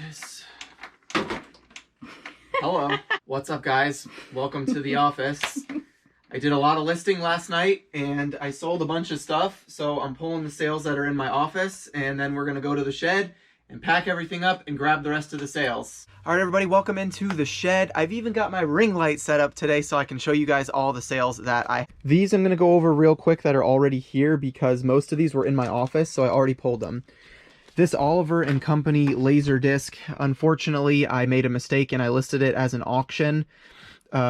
This. Hello. What's up, guys? Welcome to the office. I did a lot of listing last night and I sold a bunch of stuff, so I'm pulling the sales that are in my office, and then we're gonna go to the shed and pack everything up and grab the rest of the sales. All right, everybody, welcome into the shed. I've even got my ring light set up today so I can show you guys all the sales that These I'm gonna go over real quick that are already here because most of these were in my office, so I already pulled them. This Oliver & Company laser disc, unfortunately, I made a mistake and I listed it as an auction,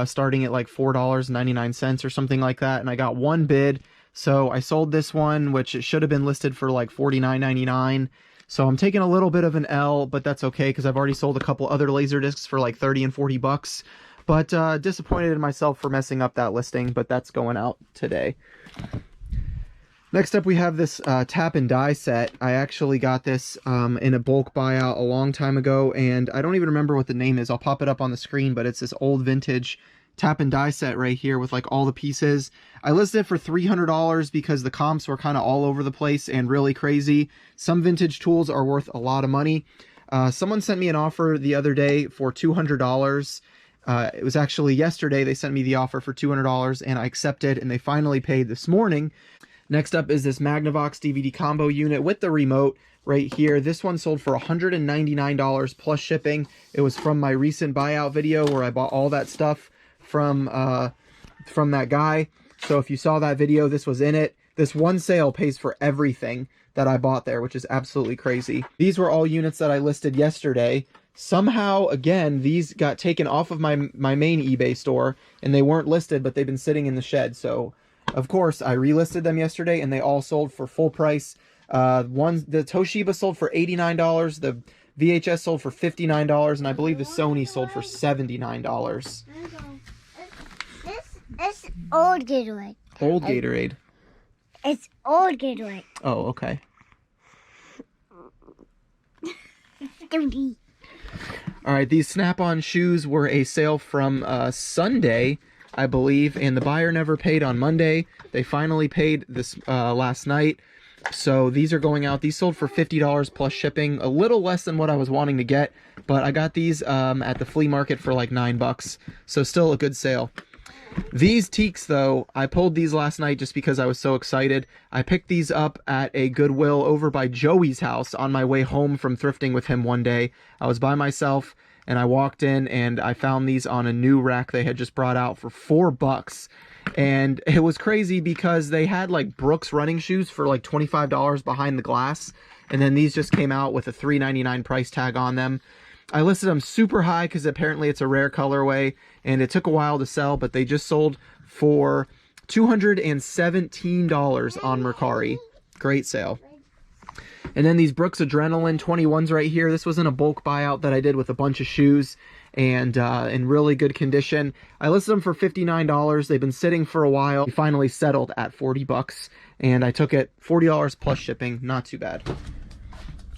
starting at like $4.99 or something like that, and I got one bid, so I sold this one, which it should have been listed for like $49.99. So I'm taking a little bit of an L, but that's okay because I've already sold a couple other laser discs for like 30 and 40 bucks. But disappointed in myself for messing up that listing, but that's going out today. Next up, we have this tap and die set. I actually got this in a bulk buyout a long time ago, and I don't even remember what the name is. I'll pop it up on the screen, but it's this old vintage tap and die set right here with like all the pieces. I listed it for $300 because the comps were kind of all over the place and really crazy. Some vintage tools are worth a lot of money. Someone sent me an offer the other day for $200. It was actually yesterday they sent me the offer for $200 and I accepted, and they finally paid this morning. Next up is this Magnavox DVD combo unit with the remote right here. This one sold for $199 plus shipping. It was from my recent buyout video where I bought all that stuff from that guy. So if you saw that video, this was in it. This one sale pays for everything that I bought there, which is absolutely crazy. These were all units that I listed yesterday. Somehow, again, these got taken off of my main eBay store and they weren't listed, but they've been sitting in the shed. So of course, I relisted them yesterday, and they all sold for full price. The Toshiba sold for $89, the VHS sold for $59, and I believe the Sony sold for $79. It's old Gatorade. Old Gatorade? It's old Gatorade. Oh, okay. All right, these Snap-on shoes were a sale from Sunday, I believe, and the buyer never paid on Monday. They finally paid this last night, so these are going out. These sold for $50 plus shipping, a little less than what I was wanting to get, but I got these at the flea market for like $9, so still a good sale. These teaks, though, I pulled these last night just because I was so excited. I picked these up at a Goodwill over by Joey's house on my way home from thrifting with him one day. I was by myself, and I walked in and I found these on a new rack they had just brought out for $4. And it was crazy because they had like Brooks running shoes for like $25 behind the glass. And then these just came out with a $3.99 price tag on them. I listed them super high because apparently it's a rare colorway and it took a while to sell, but they just sold for $217 on Mercari. Great sale. And then these Brooks Adrenaline 21s right here. This was in a bulk buyout that I did with a bunch of shoes and in really good condition. I listed them for $59. They've been sitting for a while. We finally settled at $40 and I took it $40 plus shipping. Not too bad.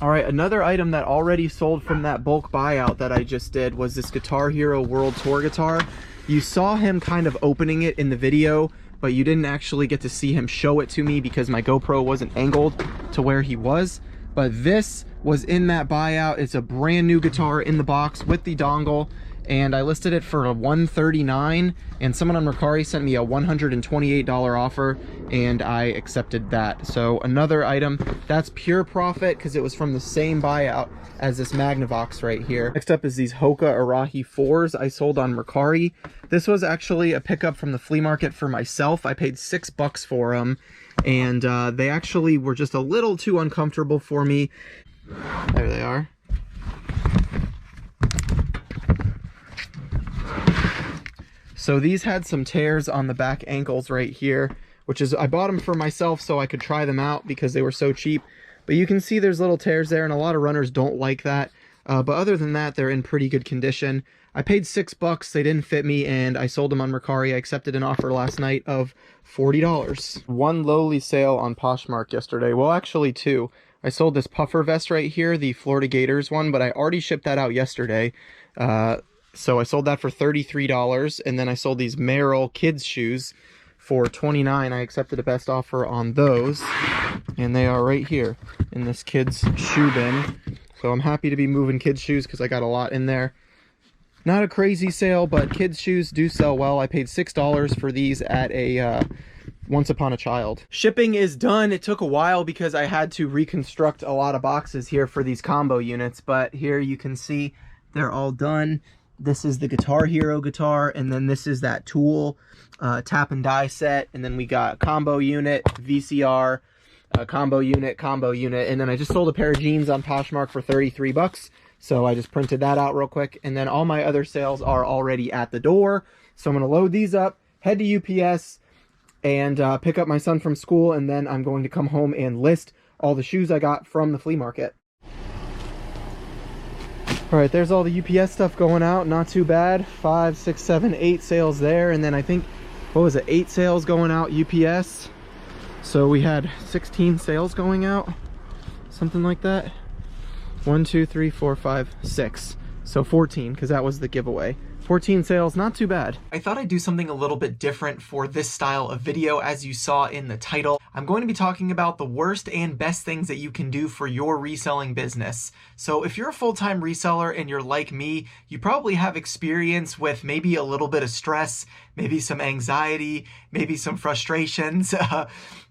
All right, another item that already sold from that bulk buyout that I just did was this Guitar Hero World Tour guitar. You saw him kind of opening it in the video, but you didn't actually get to see him show it to me because my GoPro wasn't angled to where he was. But this was in that buyout. It's a brand new guitar in the box with the dongle, and I listed it for $139, and someone on Mercari sent me a $128 offer, and I accepted that. So another item that's pure profit because it was from the same buyout as this Magnavox right here. Next up is these Hoka Arahi 4s I sold on Mercari. This was actually a pickup from the flea market for myself. I paid $6 for them, and they actually were just a little too uncomfortable for me. There they are. So these had some tears on the back ankles right here, which is, I bought them for myself so I could try them out because they were so cheap. But you can see there's little tears there, and a lot of runners don't like that. But other than that, they're in pretty good condition. I paid $6, they didn't fit me, and I sold them on Mercari. I accepted an offer last night of $40. One lowly sale on Poshmark yesterday. Well, actually two. I sold this puffer vest right here, the Florida Gators one, but I already shipped that out yesterday. So I sold that for $33, and then I sold these Merrell kids shoes for $29. I accepted the best offer on those, and they are right here in this kids shoe bin. So I'm happy to be moving kids' shoes because I got a lot in there. Not a crazy sale, but kids' shoes do sell well. I paid $6 for these at a Once Upon a Child. Shipping is done. It took a while because I had to reconstruct a lot of boxes here for these combo units, but here you can see they're all done. This is the Guitar Hero guitar, and then this is that Tool tap and die set, and then we got combo unit, VCR, combo unit, and then I just sold a pair of jeans on Poshmark for 33 bucks. So I just printed that out real quick, and then all my other sales are already at the door. So I'm gonna load these up, head to UPS, and pick up my son from school, and then I'm going to come home and list all the shoes I got from the flea market. All right, there's all the UPS stuff going out, not too bad. 5, 6, 7, 8 sales there, and then I think, what was it, 8 sales going out UPS. So we had 16 sales going out, something like that. 1, 2, 3, 4, 5, 6. So 14, because that was the giveaway. 14 sales, not too bad. I thought I'd do something a little bit different for this style of video. As you saw in the title, I'm going to be talking about the worst and best things that you can do for your reselling business. So if you're a full-time reseller and you're like me, you probably have experience with maybe a little bit of stress, maybe some anxiety, maybe some frustrations,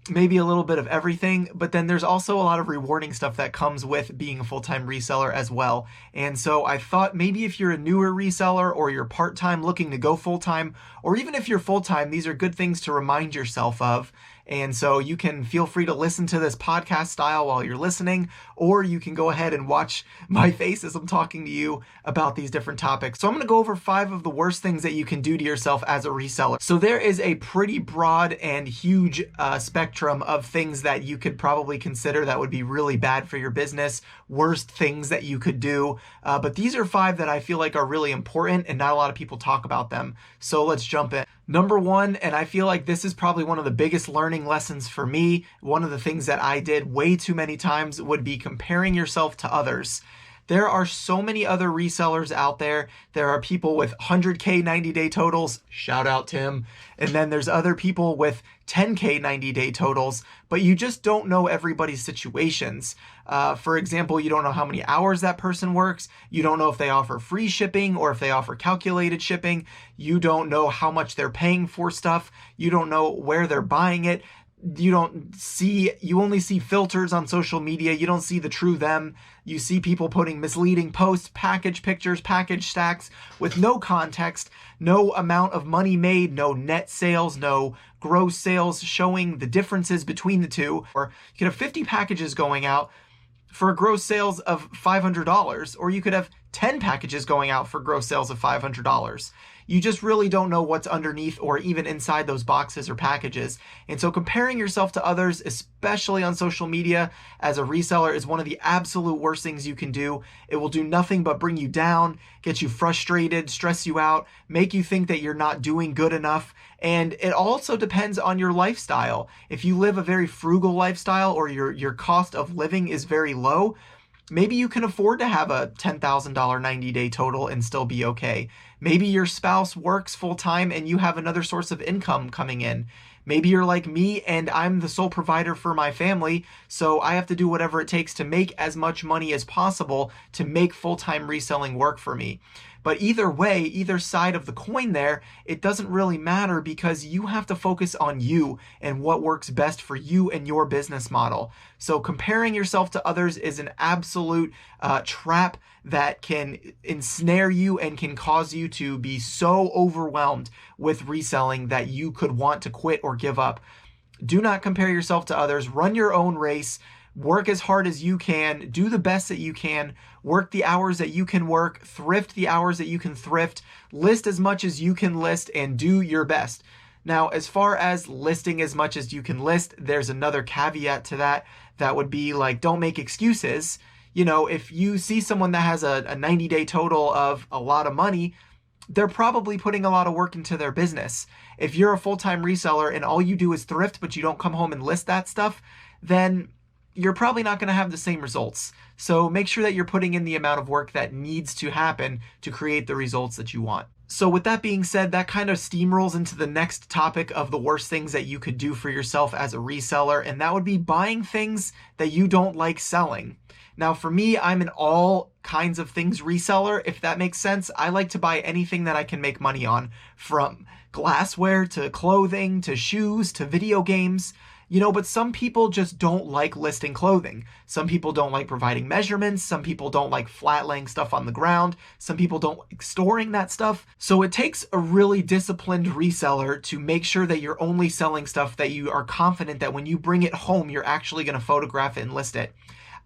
maybe a little bit of everything, but then there's also a lot of rewarding stuff that comes with being a full-time reseller as well. And so I thought maybe if you're a newer reseller or you're part-time looking to go full-time, or even if you're full-time, these are good things to remind yourself of. And so you can feel free to listen to this podcast style while you're listening, or you can go ahead and watch my face as I'm talking to you about these different topics. So I'm going to go over 5 of the worst things that you can do to yourself as a reseller. So there is a pretty broad and huge spectrum of things that you could probably consider that would be really bad for your business, worst things that you could do. But these are 5 that I feel like are really important and not a lot of people talk about them. So let's jump in. Number 1, and I feel like this is probably one of the biggest learning lessons for me, one of the things that I did way too many times would be comparing yourself to others. There are so many other resellers out there. There are people with 100K 90-day totals, shout out Tim, and then there's other people with 10K 90-day totals, but you just don't know everybody's situations. For example, you don't know how many hours that person works. You don't know if they offer free shipping or if they offer calculated shipping. You don't know how much they're paying for stuff. You don't know where they're buying it. You only see filters on social media. You don't see the true them. You see people putting misleading posts, package pictures, package stacks with no context, no amount of money made, no net sales, no gross sales showing the differences between the two. Or you could have 50 packages going out for gross sales of $500, or you could have 10 packages going out for gross sales of $500. You just really don't know what's underneath or even inside those boxes or packages. And so comparing yourself to others, especially on social media as a reseller, is one of the absolute worst things you can do. It will do nothing but bring you down, get you frustrated, stress you out, make you think that you're not doing good enough. And it also depends on your lifestyle. If you live a very frugal lifestyle or your cost of living is very low, maybe you can afford to have a $10,000 90-day total and still be okay. Maybe your spouse works full-time and you have another source of income coming in. Maybe you're like me and I'm the sole provider for my family, so I have to do whatever it takes to make as much money as possible to make full-time reselling work for me. But either way, either side of the coin there, it doesn't really matter because you have to focus on you and what works best for you and your business model. So comparing yourself to others is an absolute trap that can ensnare you and can cause you to be so overwhelmed with reselling that you could want to quit or give up. Do not compare yourself to others. Run your own race. Work as hard as you can, do the best that you can, work the hours that you can work, thrift the hours that you can thrift, list as much as you can list, and do your best. Now, as far as listing as much as you can list, there's another caveat to that. That would be like, don't make excuses. You know, if you see someone that has a 90-day total of a lot of money, they're probably putting a lot of work into their business. If you're a full-time reseller and all you do is thrift, but you don't come home and list that stuff, then you're probably not going to have the same results. So make sure that you're putting in the amount of work that needs to happen to create the results that you want. So with that being said, that kind of steamrolls into the next topic of the worst things that you could do for yourself as a reseller, and that would be buying things that you don't like selling. Now, for me, I'm an all kinds of things reseller, if that makes sense. I like to buy anything that I can make money on, from glassware to clothing to shoes to video games. But some people just don't like listing clothing. Some people don't like providing measurements. Some people don't like flat laying stuff on the ground. Some people don't like storing that stuff. So it takes a really disciplined reseller to make sure that you're only selling stuff that you are confident that when you bring it home, you're actually going to photograph it and list it.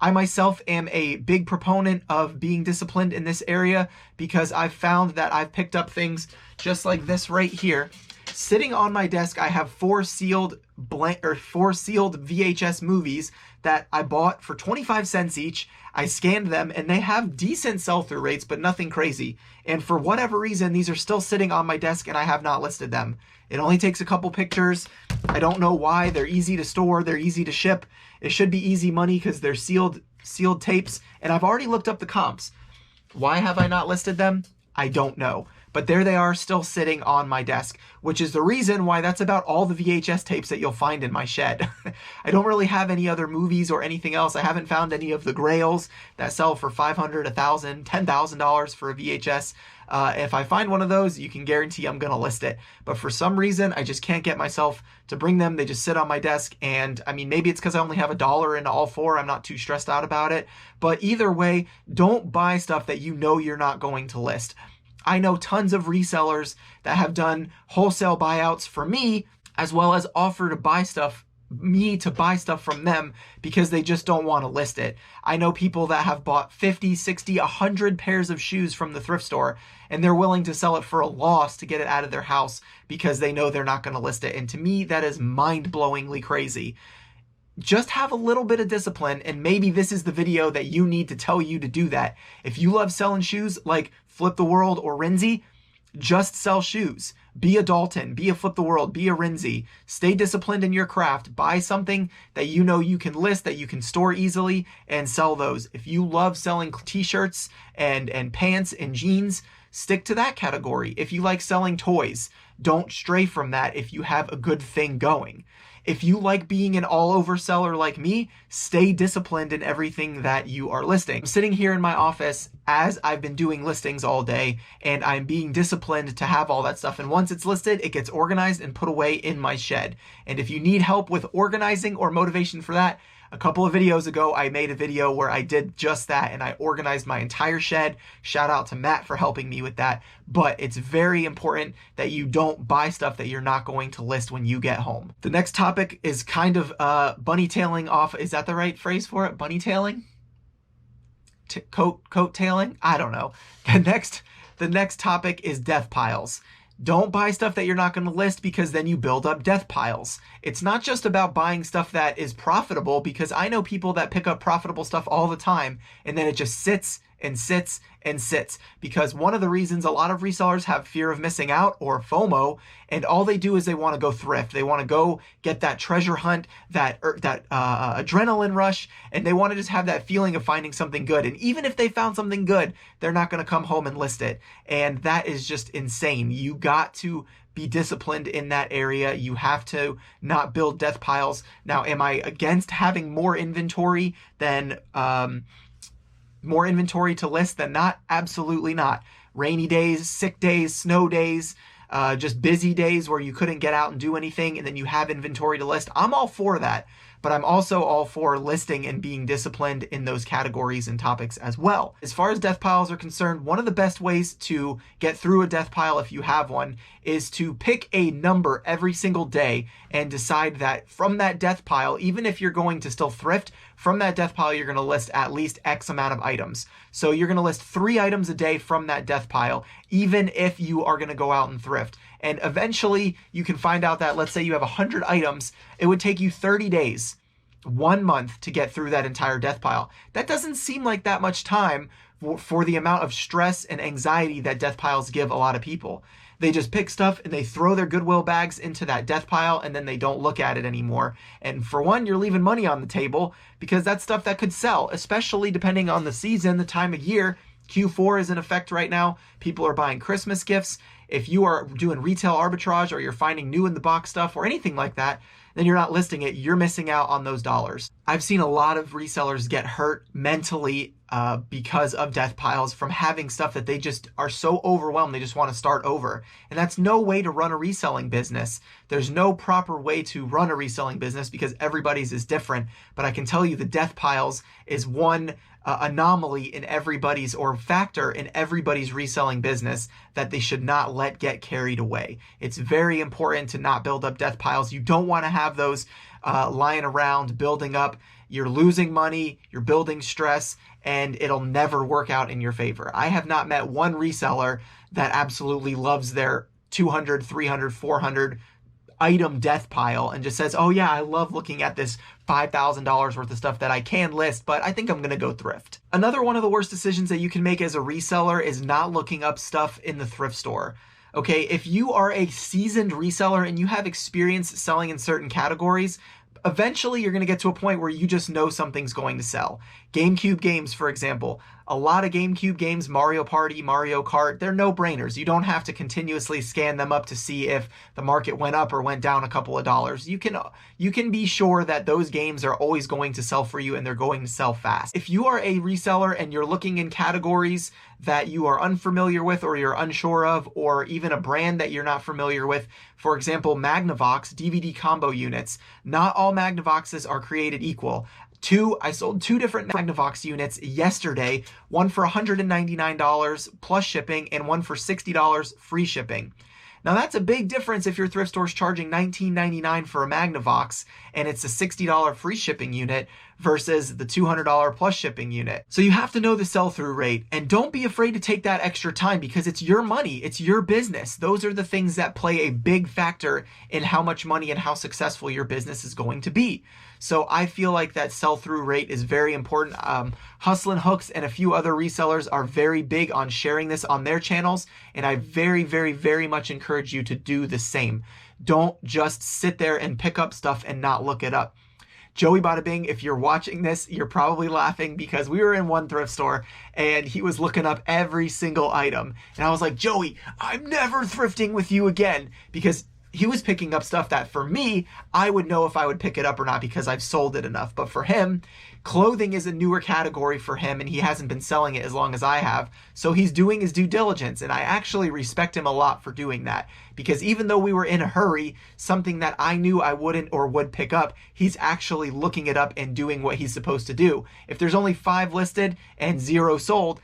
I myself am a big proponent of being disciplined in this area because I've found that I've picked up things just like this right here. Sitting on my desk, I have four sealed VHS movies that I bought for 25 cents each. I scanned them and they have decent sell-through rates, but nothing crazy. And for whatever reason, these are still sitting on my desk and I have not listed them. It only takes a couple pictures. I don't know why. They're easy to store. They're easy to ship. It should be easy money because they're sealed tapes. And I've already looked up the comps. Why have I not listed them? I don't know. But there they are, still sitting on my desk, which is the reason why that's about all the VHS tapes that you'll find in my shed. I don't really have any other movies or anything else. I haven't found any of the grails that sell for $500, $1,000, $10,000 for a VHS. If I find one of those, you can guarantee I'm going to list it. But for some reason, I just can't get myself to bring them. They just sit on my desk. And I mean, maybe it's because I only have $1 in all four. I'm not too stressed out about it. But either way, don't buy stuff that you know you're not going to list. I know tons of resellers that have done wholesale buyouts for me, as well as offer to buy stuff from them because they just don't want to list it. I know people that have bought 50, 60, 100 pairs of shoes from the thrift store, and they're willing to sell it for a loss to get it out of their house because they know they're not going to list it. And to me, that is mind-blowingly crazy. Just have a little bit of discipline, and maybe this is the video that you need to tell you to do that. If you love selling shoes like Flip the World or Rinzi, just sell shoes. Be a Dalton, be a Flip the World, be a Rinzi. Stay disciplined in your craft. Buy something that you know you can list, that you can store easily, and sell those. If you love selling t-shirts and pants and jeans, stick to that category. If you like selling toys, don't stray from that if you have a good thing going. If you like being an all-over seller like me, stay disciplined in everything that you are listing. I'm sitting here in my office as I've been doing listings all day, and I'm being disciplined to have all that stuff. And once it's listed, it gets organized and put away in my shed. And if you need help with organizing or motivation for that, a couple of videos ago, I made a video where I did just that and I organized my entire shed. Shout out to Matt for helping me with that. But it's very important that you don't buy stuff that you're not going to list when you get home. The next topic is kind of bunny tailing off. Is that the right phrase for it? Bunny tailing? Coat tailing? I don't know. The next topic is death piles. Don't buy stuff that you're not going to list because then you build up death piles. It's not just about buying stuff that is profitable, because I know people that pick up profitable stuff all the time and then it just sits and sits and sits, because one of the reasons a lot of resellers have fear of missing out, or FOMO, and all they do is they want to go thrift. They want to go get that treasure hunt, that adrenaline rush, and they want to just have that feeling of finding something good. And even if they found something good, they're not going to come home and list it. And that is just insane. You got to be disciplined in that area. You have to not build death piles. Now, am I against having more inventory than more inventory to list than not? Absolutely not. Rainy days, sick days, snow days, just busy days where you couldn't get out and do anything, and then you have inventory to list. I'm all for that, but I'm also all for listing and being disciplined in those categories and topics as well. As far as death piles are concerned, one of the best ways to get through a death pile, if you have one, is to pick a number every single day and decide that from that death pile, even if you're going to still thrift, from that death pile, you're going to list at least X amount of items. So you're going to list 3 items a day from that death pile, even if you are going to go out and thrift. And eventually you can find out that, let's say you have 100 items, it would take you 30 days, 1 month to get through that entire death pile. That doesn't seem like that much time for the amount of stress and anxiety that death piles give a lot of people. They just pick stuff and they throw their Goodwill bags into that death pile, and then they don't look at it anymore. And for one, you're leaving money on the table, because that's stuff that could sell, especially depending on the season, the time of year. Q4 is in effect right now. People are buying Christmas gifts. If you are doing retail arbitrage or you're finding new in the box stuff or anything like that, then you're not listing it. You're missing out on those dollars. I've seen a lot of resellers get hurt mentally because of death piles from having stuff that they just are so overwhelmed they just want to start over. And that's no way to run a reselling business. There's no proper way to run a reselling business because everybody's is different. But I can tell you the death piles is one anomaly in everybody's or factor in everybody's reselling business that they should not let get carried away. It's very important to not build up death piles. You don't want to have those lying around building up. You're losing money, you're building stress, and it'll never work out in your favor. I have not met one reseller that absolutely loves their 200, 300, 400 item death pile and just says, oh yeah, I love looking at this $5,000 worth of stuff that I can list, but I think I'm going to go thrift. Another one of the worst decisions that you can make as a reseller is not looking up stuff in the thrift store. Okay, if you are a seasoned reseller and you have experience selling in certain categories, eventually you're going to get to a point where you just know something's going to sell. GameCube games, for example. A lot of GameCube games, Mario Party, Mario Kart, they're no-brainers. You don't have to continuously scan them up to see if the market went up or went down a couple of dollars. You can be sure that those games are always going to sell for you and they're going to sell fast. If you are a reseller and you're looking in categories that you are unfamiliar with or you're unsure of, or even a brand that you're not familiar with, for example, Magnavox DVD combo units, not all Magnavoxes are created equal. I sold two different Magnavox units yesterday, one for $199 plus shipping and one for $60 free shipping. Now that's a big difference if your thrift store's charging $19.99 for a Magnavox and it's a $60 free shipping unit versus the $200 plus shipping unit. So you have to know the sell-through rate, and don't be afraid to take that extra time because it's your money, it's your business. Those are the things that play a big factor in how much money and how successful your business is going to be. So I feel like that sell-through rate is very important. Hustlin' Hooks and a few other resellers are very big on sharing this on their channels, and I very, very, very much encourage you to do the same. Don't just sit there and pick up stuff and not look it up. Joey Bada Bing, if you're watching this, you're probably laughing because we were in one thrift store and he was looking up every single item. And I was like, Joey, I'm never thrifting with you again, because he was picking up stuff that for me, I would know if I would pick it up or not because I've sold it enough. But for him, clothing is a newer category for him and he hasn't been selling it as long as I have. So he's doing his due diligence, and I actually respect him a lot for doing that, because even though we were in a hurry, something that I knew I wouldn't or would pick up, he's actually looking it up and doing what he's supposed to do. If there's only 5 listed and 0 sold,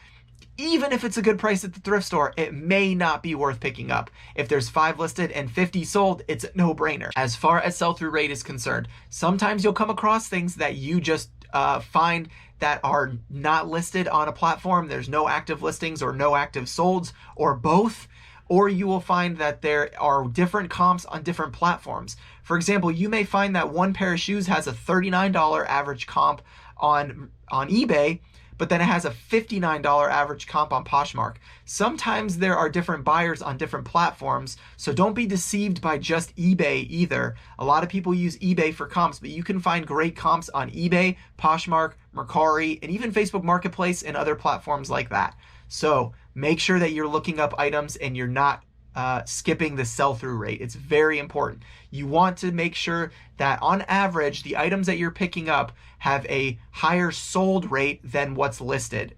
even if it's a good price at the thrift store, it may not be worth picking up. If there's 5 listed and 50 sold, it's a no-brainer. As far as sell-through rate is concerned, sometimes you'll come across things that you just find that are not listed on a platform. There's no active listings or no active solds or both. Or you will find that there are different comps on different platforms. For example, you may find that one pair of shoes has a $39 average comp on eBay, but then it has a $59 average comp on Poshmark. Sometimes there are different buyers on different platforms, so don't be deceived by just eBay either. A lot of people use eBay for comps, but you can find great comps on eBay, Poshmark, Mercari, and even Facebook Marketplace and other platforms like that. So make sure that you're looking up items and you're not skipping the sell-through rate. It's very important. You want to make sure that on average, the items that you're picking up have a higher sold rate than what's listed.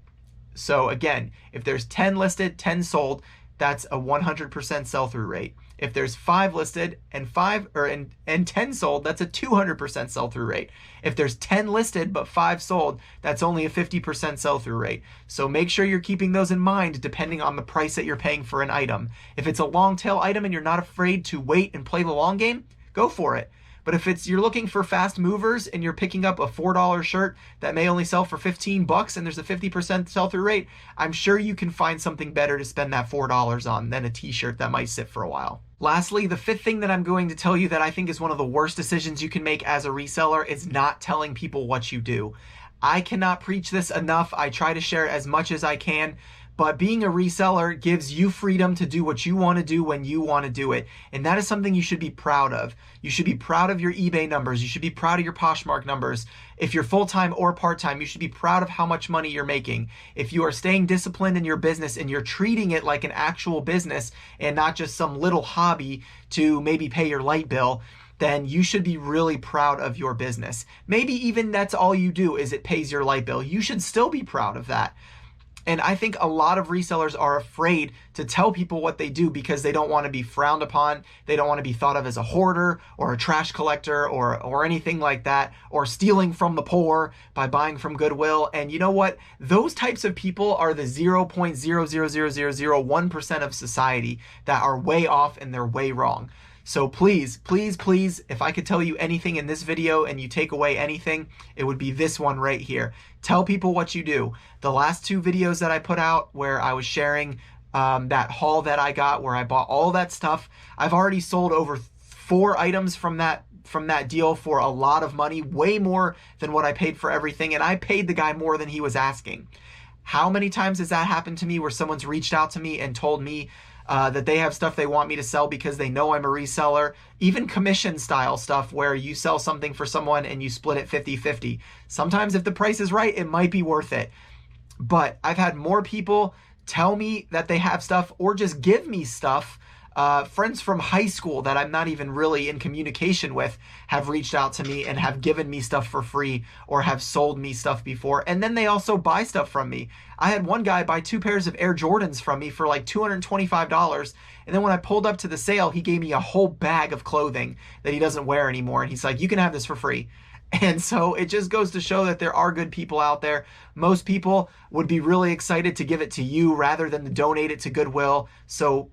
So again, if there's 10 listed, 10 sold, that's a 100% sell-through rate. If there's 5 listed and 10 sold, that's a 200% sell-through rate. If there's 10 listed but 5 sold, that's only a 50% sell-through rate. So make sure you're keeping those in mind depending on the price that you're paying for an item. If it's a long tail item and you're not afraid to wait and play the long game, go for it. But if you're looking for fast movers and you're picking up a $4 shirt that may only sell for $15 and there's a 50% sell-through rate, I'm sure you can find something better to spend that $4 on than a t-shirt that might sit for a while. Lastly, the 5th thing that I'm going to tell you that I think is one of the worst decisions you can make as a reseller is not telling people what you do. I cannot preach this enough. I try to share as much as I can, But being a reseller gives you freedom to do what you want to do when you want to do it. And that is something you should be proud of. You should be proud of your eBay numbers. You should be proud of your Poshmark numbers. If you're full-time or part-time, you should be proud of how much money you're making. If you are staying disciplined in your business and you're treating it like an actual business and not just some little hobby to maybe pay your light bill, then you should be really proud of your business. Maybe even that's all you do is it pays your light bill. You should still be proud of that. And I think a lot of resellers are afraid to tell people what they do because they don't want to be frowned upon. They don't want to be thought of as a hoarder or a trash collector or anything like that, or stealing from the poor by buying from Goodwill. And you know what? Those types of people are the 0.00001% of society that are way off and they're way wrong. So please, please, please, if I could tell you anything in this video and you take away anything, it would be this one right here. Tell people what you do. The last 2 videos that I put out where I was sharing that haul that I got where I bought all that stuff, I've already sold over 4 items from that deal for a lot of money, way more than what I paid for everything. And I paid the guy more than he was asking. How many times has that happened to me where someone's reached out to me and told me that they have stuff they want me to sell because they know I'm a reseller? Even commission style stuff where you sell something for someone and you split it 50-50. Sometimes if the price is right, it might be worth it. But I've had more people tell me that they have stuff or just give me stuff. Friends from high school that I'm not even really in communication with have reached out to me and have given me stuff for free or have sold me stuff before. And then they also buy stuff from me. I had one guy buy 2 pairs of Air Jordans from me for like $225. And then when I pulled up to the sale, he gave me a whole bag of clothing that he doesn't wear anymore. And he's like, you can have this for free. And so it just goes to show that there are good people out there. Most people would be really excited to give it to you rather than to donate it to Goodwill. So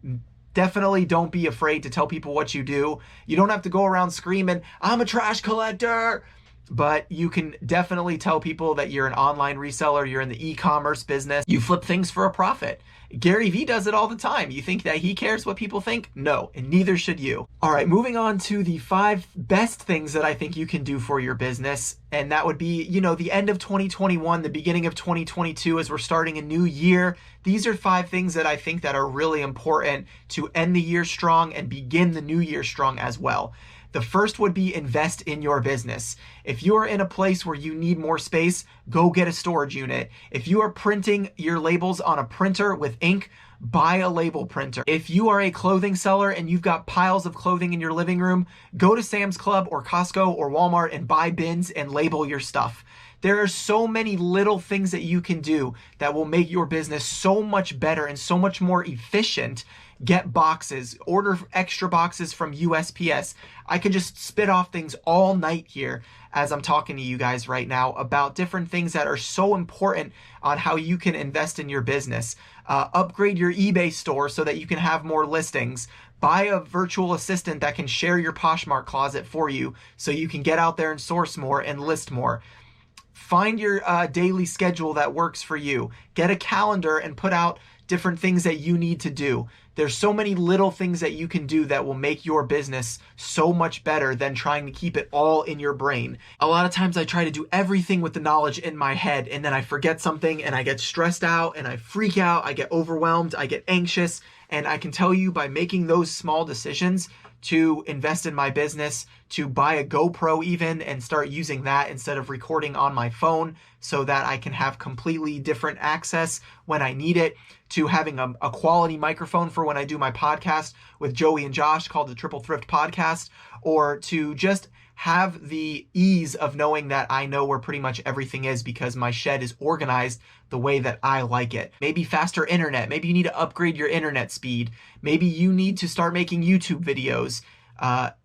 definitely don't be afraid to tell people what you do. You don't have to go around screaming, I'm a trash collector. But you can definitely tell people that you're an online reseller, you're in the e-commerce business, you flip things for a profit. Gary Vee does it all the time. You think that he cares what people think? No, and neither should you. All right, moving on to the 5 best things that I think you can do for your business. And that would be, the end of 2021, the beginning of 2022 as we're starting a new year. These are 5 things that I think that are really important to end the year strong and begin the new year strong as well. The first would be invest in your business. If you are in a place where you need more space, go get a storage unit. If you are printing your labels on a printer with ink, buy a label printer. If you are a clothing seller and you've got piles of clothing in your living room, go to Sam's Club or Costco or Walmart and buy bins and label your stuff. There are so many little things that you can do that will make your business so much better and so much more efficient. Get boxes, order extra boxes from USPS. I could just spit off things all night here as I'm talking to you guys right now about different things that are so important on how you can invest in your business. Upgrade your eBay store so that you can have more listings. Buy a virtual assistant that can share your Poshmark closet for you so you can get out there and source more and list more. Find your daily schedule that works for you. Get a calendar and put out different things that you need to do. There's so many little things that you can do that will make your business so much better than trying to keep it all in your brain. A lot of times I try to do everything with the knowledge in my head and then I forget something and I get stressed out and I freak out, I get overwhelmed, I get anxious. And I can tell you by making those small decisions to invest in my business, to buy a GoPro even and start using that instead of recording on my phone so that I can have completely different access when I need it, to having a quality microphone for when I do my podcast with Joey and Josh called the Triple Thrift Podcast, or to just have the ease of knowing that I know where pretty much everything is because my shed is organized the way that I like it. Maybe faster internet. Maybe you need to upgrade your internet speed. Maybe you need to start making YouTube videos.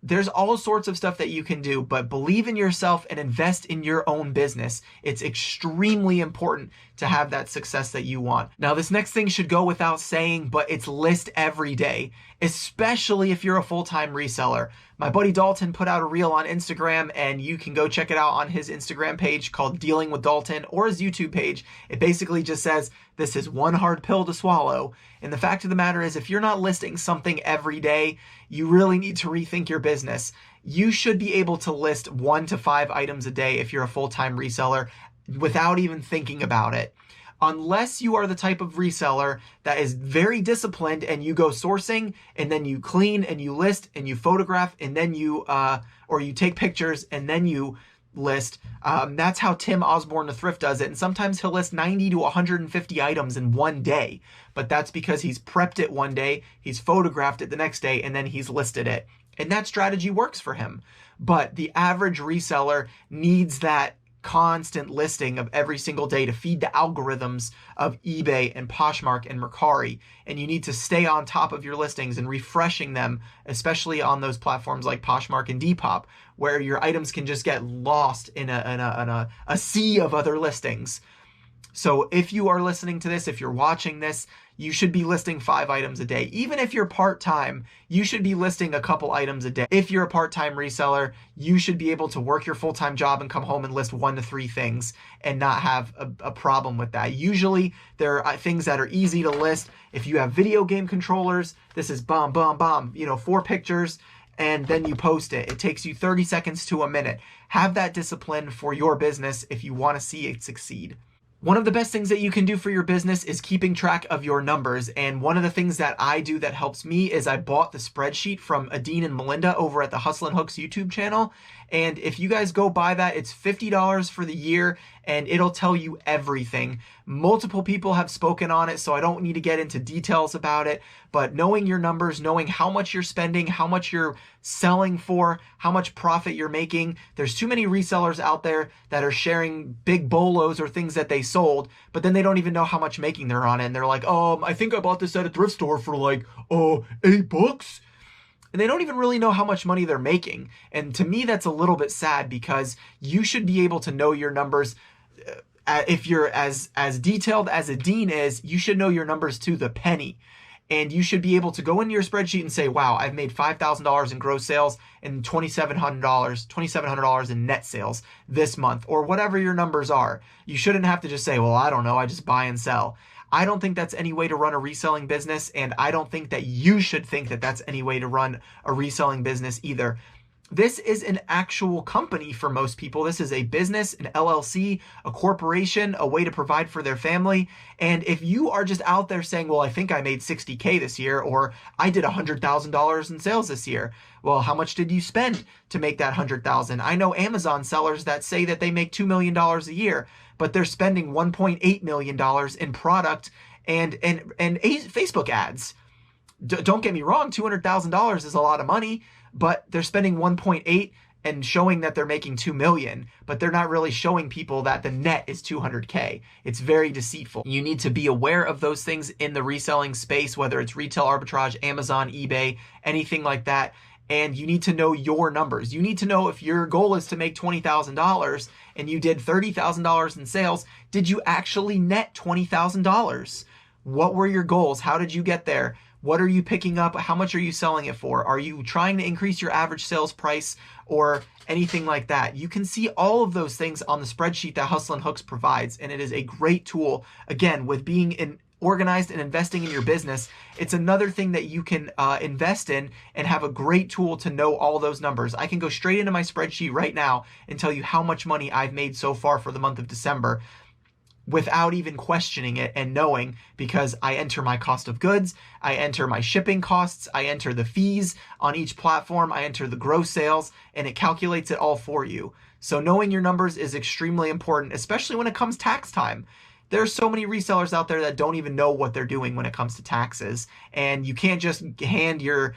There's all sorts of stuff that you can do, but believe in yourself and invest in your own business. It's extremely important to have that success that you want. Now, this next thing should go without saying, but it's list every day, especially if you're a full-time reseller. My buddy Dalton put out a reel on Instagram, and you can go check it out on his Instagram page called Dealing with Dalton, or his YouTube page. It basically just says, this is one hard pill to swallow. And the fact of the matter is, if you're not listing something every day, you really need to rethink your business. You should be able to list 1 to 5 items a day if you're a full-time reseller without even thinking about it. Unless you are the type of reseller that is very disciplined and you go sourcing and then you clean and you list and you photograph and then you, or you take pictures and then you list. That's how Tim Osborne the Thrift does it. And sometimes he'll list 90 to 150 items in one day. But that's because he's prepped it one day, he's photographed it the next day, and then he's listed it. And that strategy works for him. But the average reseller needs that constant listing of every single day to feed the algorithms of eBay and Poshmark and Mercari. And you need to stay on top of your listings and refreshing them, especially on those platforms like Poshmark and Depop, where your items can just get lost in a sea of other listings. So if you are listening to this, if you're watching this, you should be listing 5 items a day. Even if you're part-time, you should be listing a couple items a day. If you're a part-time reseller, you should be able to work your full-time job and come home and list 1 to 3 things and not have a problem with that. Usually there are things that are easy to list. If you have video game controllers, this is bomb, 4 pictures, and then you post it. It takes you 30 seconds to a minute. Have that discipline for your business if you want to see it succeed. One of the best things that you can do for your business is keeping track of your numbers. And one of the things that I do that helps me is I bought the spreadsheet from Adine and Melinda over at the Hustlin' Hooks YouTube channel. And if you guys go buy that, it's $50 for the year and it'll tell you everything. Multiple people have spoken on it, so I don't need to get into details about it. But knowing your numbers, knowing how much you're spending, how much you're selling for, how much profit you're making. There's too many resellers out there that are sharing big bolos or things that they sold, but then they don't even know how much making they're on it. And they're like, I think I bought this at a thrift store for like $8. And they don't even really know how much money they're making. And to me, that's a little bit sad because you should be able to know your numbers. If you're as detailed as Adine is, you should know your numbers to the penny. And you should be able to go into your spreadsheet and say, wow, I've made $5,000 in gross sales and $2,700 in net sales this month, or whatever your numbers are. You shouldn't have to just say, well, I don't know, I just buy and sell. I don't think that's any way to run a reselling business, and I don't think that you should think that that's any way to run a reselling business either. This is an actual company for most people. This is a business, an LLC, a corporation, a way to provide for their family. And if you are just out there saying, well, I think I made $60K this year, or I did $100,000 in sales this year. Well, how much did you spend to make that $100,000? I know Amazon sellers that say that they make $2 million a year, but they're spending $1.8 million in product and Facebook ads. Don't get me wrong, $200,000 is a lot of money, but they're spending 1.8 and showing that they're making 2 million, but they're not really showing people that the net is 200K. It's very deceitful. You need to be aware of those things in the reselling space, whether it's retail arbitrage, Amazon, eBay, anything like that. And you need to know your numbers. You need to know if your goal is to make $20,000 and you did $30,000 in sales, did you actually net $20,000? What were your goals? How did you get there? What are you picking up? How much are you selling it for? Are you trying to increase your average sales price or anything like that? You can see all of those things on the spreadsheet that Hustlin' Hooks provides, and it is a great tool. Again, with being organized and investing in your business, it's another thing that you can invest in and have a great tool to know all those numbers. I can go straight into my spreadsheet right now and tell you how much money I've made so far for the month of December, without even questioning it and knowing, because I enter my cost of goods, I enter my shipping costs, I enter the fees on each platform, I enter the gross sales, and it calculates it all for you. So knowing your numbers is extremely important, especially when it comes tax time. There's so many resellers out there that don't even know what they're doing when it comes to taxes, and you can't just hand your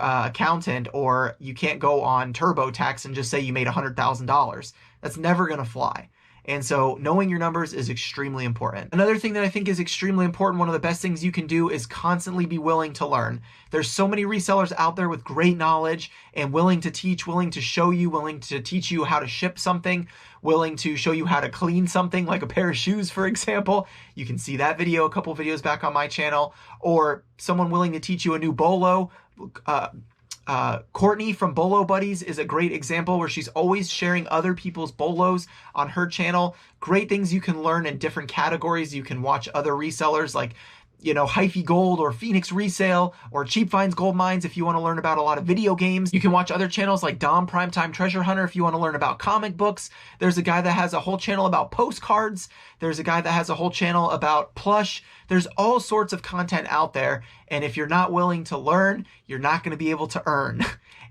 accountant, or you can't go on TurboTax and just say you made $100,000. That's never going to fly. And so knowing your numbers is extremely important. Another thing that I think is extremely important, one of the best things you can do, is constantly be willing to learn. There's so many resellers out there with great knowledge and willing to teach, willing to show you, willing to teach you how to ship something, willing to show you how to clean something like a pair of shoes, for example. You can see that video a couple videos back on my channel. Or someone willing to teach you a new bolo. Courtney from Bolo Buddies is a great example where she's always sharing other people's bolos on her channel. Great things you can learn in different categories. You can watch other resellers like Hyphy Gold or Phoenix Resale or Cheap Finds Gold Mines if you want to learn about a lot of video games. You can watch other channels like Dom Primetime Treasure Hunter if you want to learn about comic books. There's a guy that has a whole channel about postcards. There's a guy that has a whole channel about plush. There's all sorts of content out there. And if you're not willing to learn, you're not going to be able to earn.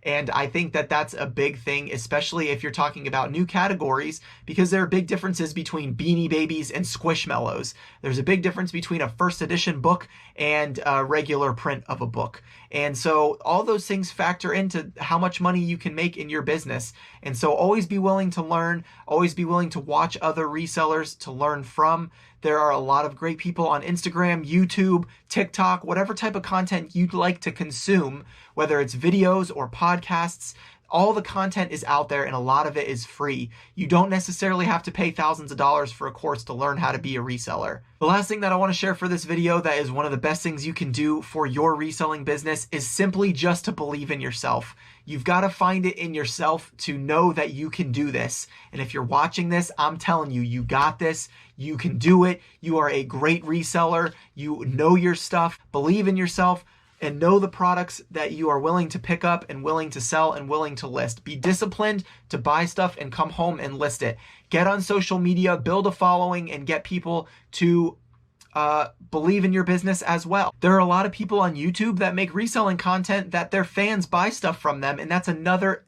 And I think that that's a big thing, especially if you're talking about new categories, because there are big differences between Beanie Babies and Squishmallows. There's a big difference between a first edition book and a regular print of a book. And so all those things factor into how much money you can make in your business. And so always be willing to learn, always be willing to watch other resellers to learn from. There are a lot of great people on Instagram, YouTube, TikTok, whatever type of content you'd like to consume, whether it's videos or podcasts. All the content is out there and a lot of it is free. You don't necessarily have to pay thousands of dollars for a course to learn how to be a reseller. The last thing that I want to share for this video that is one of the best things you can do for your reselling business is simply just to believe in yourself. You've got to find it in yourself to know that you can do this. And if you're watching this, I'm telling you, you got this. You can do it. You are a great reseller. You know your stuff. Believe in yourself and know the products that you are willing to pick up and willing to sell and willing to list. Be disciplined to buy stuff and come home and list it. Get on social media, build a following, and get people to believe in your business as well. There are a lot of people on YouTube that make reselling content that their fans buy stuff from them, and that's another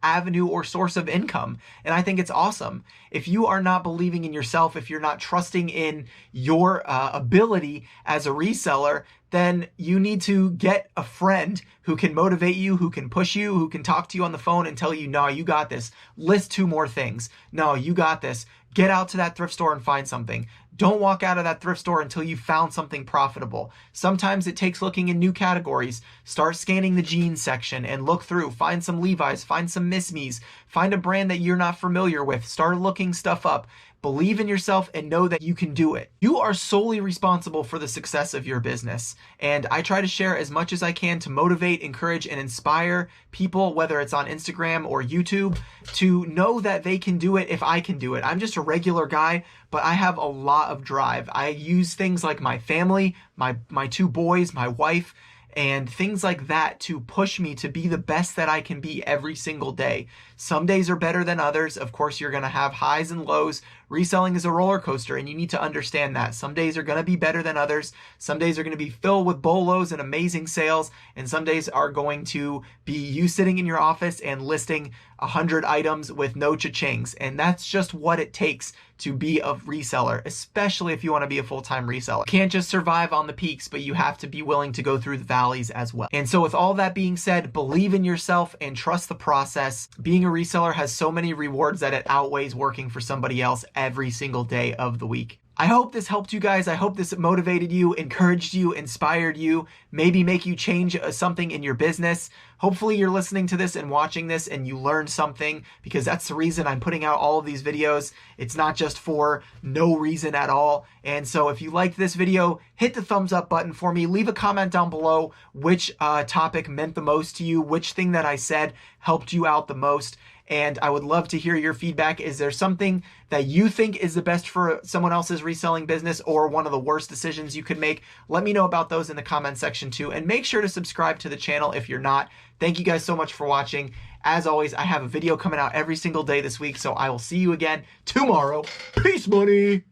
avenue or source of income. And I think it's awesome. If you are not believing in yourself, if you're not trusting in your ability as a reseller, then you need to get a friend who can motivate you, who can push you, who can talk to you on the phone and tell you, no, you got this. List 2 more things. No, you got this. Get out to that thrift store and find something. Don't walk out of that thrift store until you found something profitable. Sometimes it takes looking in new categories. Start scanning the jeans section and look through. Find some Levi's, find some Miss Me's, find a brand that you're not familiar with. Start looking stuff up. Believe in yourself and know that you can do it. You are solely responsible for the success of your business. And I try to share as much as I can to motivate, encourage, and inspire people, whether it's on Instagram or YouTube, to know that they can do it if I can do it. I'm just a regular guy, but I have a lot of drive. I use things like my family, my 2 boys, my wife, and things like that to push me to be the best that I can be every single day. Some days are better than others. Of course, you're going to have highs and lows. Reselling is a roller coaster, and you need to understand that. Some days are going to be better than others. Some days are going to be filled with bolos and amazing sales, and some days are going to be you sitting in your office and listing 100 items with no cha-chings. And that's just what it takes to be a reseller, especially if you want to be a full-time reseller. You can't just survive on the peaks, but you have to be willing to go through the valleys as well. And so with all that being said, believe in yourself and trust the process. Being a reseller has so many rewards that it outweighs working for somebody else every single day of the week. I hope this helped you guys. I hope this motivated you, encouraged you, inspired you, maybe make you change something in your business. Hopefully you're listening to this and watching this and you learned something, because that's the reason I'm putting out all of these videos. It's not just for no reason at all. And so if you liked this video, hit the thumbs up button for me. Leave a comment down below which topic meant the most to you, which thing that I said helped you out the most. And I would love to hear your feedback. Is there something that you think is the best for someone else's reselling business, or one of the worst decisions you could make? Let me know about those in the comment section too. And make sure to subscribe to the channel if you're not. Thank you guys so much for watching. As always, I have a video coming out every single day this week, so I will see you again tomorrow. Peace, money.